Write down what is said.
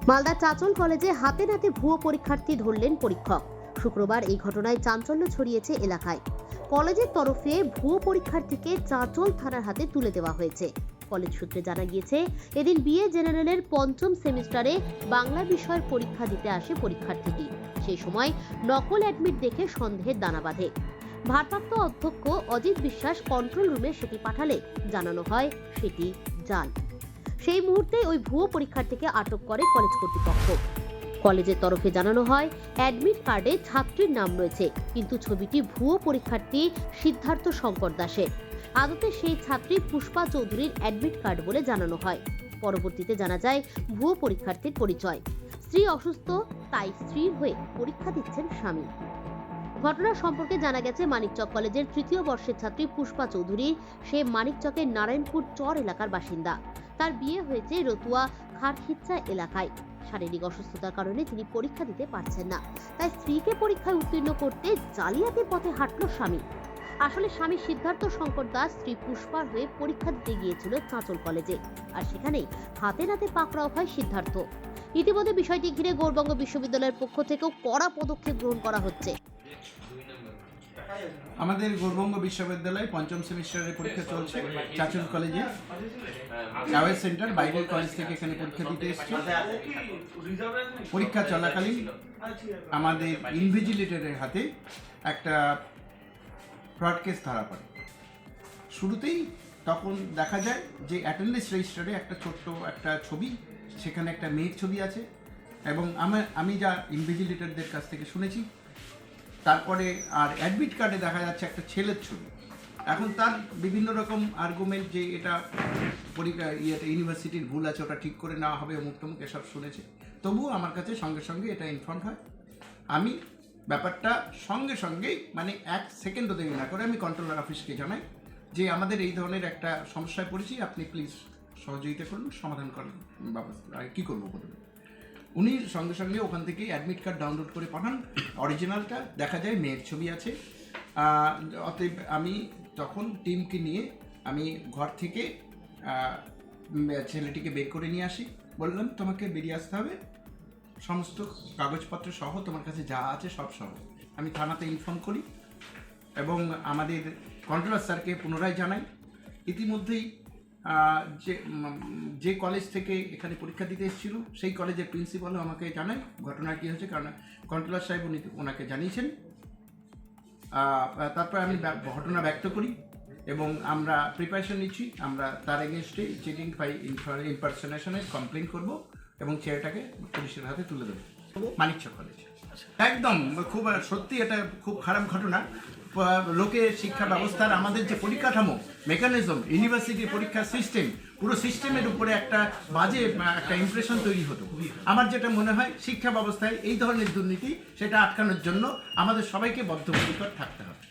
মালদার চাঁচল কলেজে হাতে নাতে ভুয়ো পরীক্ষার্থী ধরলেন পরীক্ষক। শুক্রবার এই ঘটনায় চাঞ্চল্য ছড়িয়েছে এলাকায়। কলেজের তরফে ভুয়ো পরীক্ষার্থীকে চাঁচল থানার হাতে তুলে দেওয়া হয়েছে। কলেজ সূত্রে জানা গিয়েছে, এদিন বিএ জেনারেলের পঞ্চম সেমিস্টারে বাংলা বিষয়ের পরীক্ষা দিতে আসে পরীক্ষার্থীটি। সেই সময় নকল অ্যাডমিট দেখে সন্দেহের দানা বাঁধে। ভারপ্রাপ্ত অধ্যক্ষ অজিত বিশ্বাস কন্ট্রোল রুমে সেটি পাঠালে জানানো হয় সেটি জাল। সেই মুহূর্তে ওই ভুয়ো পরীক্ষার্থীকে আটক করে কলেজ কর্তৃপক্ষ। কলেজের তরফে জানানো হয়, অ্যাডমিট কার্ডে ছাত্রীর নাম রয়েছে, কিন্তু ছবিটি ভুয়ো পরীক্ষার্থী সিদ্ধার্থ শঙ্কর দাসের। আদতে সেই ছাত্রী পুষ্পা চৌধুরীর অ্যাডমিট কার্ড বলে জানানো হয়। পরবর্তীতে জানা যায় ভুয়ো পরীক্ষার্থীর পরিচয়। স্ত্রী অসুস্থ, তাই স্ত্রীর হয়ে পরীক্ষা দিচ্ছেন স্বামী। ঘটনা সম্পর্কে জানা গেছে, মানিকচক কলেজের তৃতীয় বর্ষের ছাত্রী পুষ্পা চৌধুরী। সে মানিকচকের নারায়ণপুর চর এলাকার বাসিন্দা। তার বিয়ে হয়েছে রতুয়া খারখিচ্চা এলাকায়। শারীরিক অসুস্থতার কারণে তিনি পরীক্ষা দিতে পারছেন না, তাই স্ত্রীকে পরীক্ষায় উত্তীর্ণ করতে জালিয়াতির পথে হাঁটল স্বামী। আসলে স্বামী সিদ্ধার্থ শঙ্কর দাস স্ত্রী পুষ্পার হয়ে পরীক্ষা দিতে গিয়েছিল চাঁচল কলেজে, আর সেখানেই হাতে নাতে পাকড়াও হয় সিদ্ধার্থ। ইতিমধ্যে বিষয়টি ঘিরে গৌড়বঙ্গ বিশ্ববিদ্যালয়ের পক্ষ থেকেও কড়া পদক্ষেপ গ্রহণ করা হচ্ছে। আমাদের গৌড়বঙ্গ বিশ্ববিদ্যালয়ে পঞ্চম সেমিস্টারের পরীক্ষা চলছে চাঁচল কলেজে। কাওয়ের সেন্টার বাইবেল কলেজ থেকে এখানে পরীক্ষা দিতে এসেছে। পরীক্ষা চলাকালীন আমাদের ইনভিজিলেটরের হাতে একটা ফ্রড কেস ধরা পড়ে। শুরুতেই তখন দেখা যায় যে অ্যাটেন্ডেন্স রেজিস্টারে একটা ছোট্ট একটা ছবি, সেখানে একটা মেয়ের ছবি আছে, এবং আমি যা ইনভিজিলেটরদের কাছ থেকে শুনেছি, তারপরে আর অ্যাডমিট কার্ডে দেখা যাচ্ছে একটা ছেলের ছবি। এখন তার বিভিন্ন রকম আর্গুমেন্ট যে এটা ইউনিভার্সিটির ভুল আছে, ওটা ঠিক করে নেওয়া হবে, অমুক তমুক এসব শুনেছে। তবুও আমার কাছে সঙ্গে সঙ্গে এটা ইনফর্ম হয়। আমি ব্যাপারটা সঙ্গে সঙ্গেই মানে এক সেকেন্ডও দেরি না করে আমি কন্ট্রোলার অফিসকে জানাই যে আমাদের এই ধরনের একটা সমস্যায় পড়েছি, আপনি প্লিজ সহযোগিতা করুন, সমাধান করেন ব্যবস্থা, কী করবো বলুন। উনি সঙ্গে সঙ্গে ওখান থেকে অ্যাডমিট কার্ড ডাউনলোড করে পাঠান। অরিজিনালটা দেখা যায় মেয়ের ছবি আছে। অতএব আমি তখন টিমকে নিয়ে আমি ঘর থেকে ছেলেটিকে বের করে নিয়ে আসি। বললাম, তোমাকে বেরিয়ে আসতে হবে, সমস্ত কাগজপত্র সহ তোমার কাছে যা আছে সব সহ। আমি থানাতে ইনফর্ম করি এবং আমাদের কন্ট্রোলার স্যারকে পুনরায় জানাই। ইতিমধ্যেই যে কলেজ থেকে এখানে পরীক্ষা দিতে এসেছিল সেই কলেজের প্রিন্সিপালও আমাকে জানায় ঘটনা কী হয়েছে, কারণ কন্ট্রোলার সাহেব ওনাকে জানিয়েছেন। তারপর আমি ঘটনা ব্যক্ত করি এবং আমরা প্রিপারেশন নিচ্ছি। আমরা তার এগেনস্টে চিটিং বাই ইম্পারসনেশনের কমপ্লেন করব এবং ছেলেটাকে পুলিশের হাতে তুলে দেবো। মানিকচক কলেজ একদম খুব সত্যি এটা খুব খারাপ ঘটনা। লোকের শিক্ষা ব্যবস্থার আমাদের যে পরিকাঠামো মেকানিজম, ইউনিভার্সিটির পরীক্ষার সিস্টেম, পুরো সিস্টেমের উপরে একটা বাজে একটা ইমপ্রেশন তৈরি হতো। আমার যেটা মনে হয়, শিক্ষা ব্যবস্থায় এই ধরনের দুর্নীতি সেটা আটকানোর জন্য আমাদের সবাইকে বদ্ধপরিকর থাকতে হবে।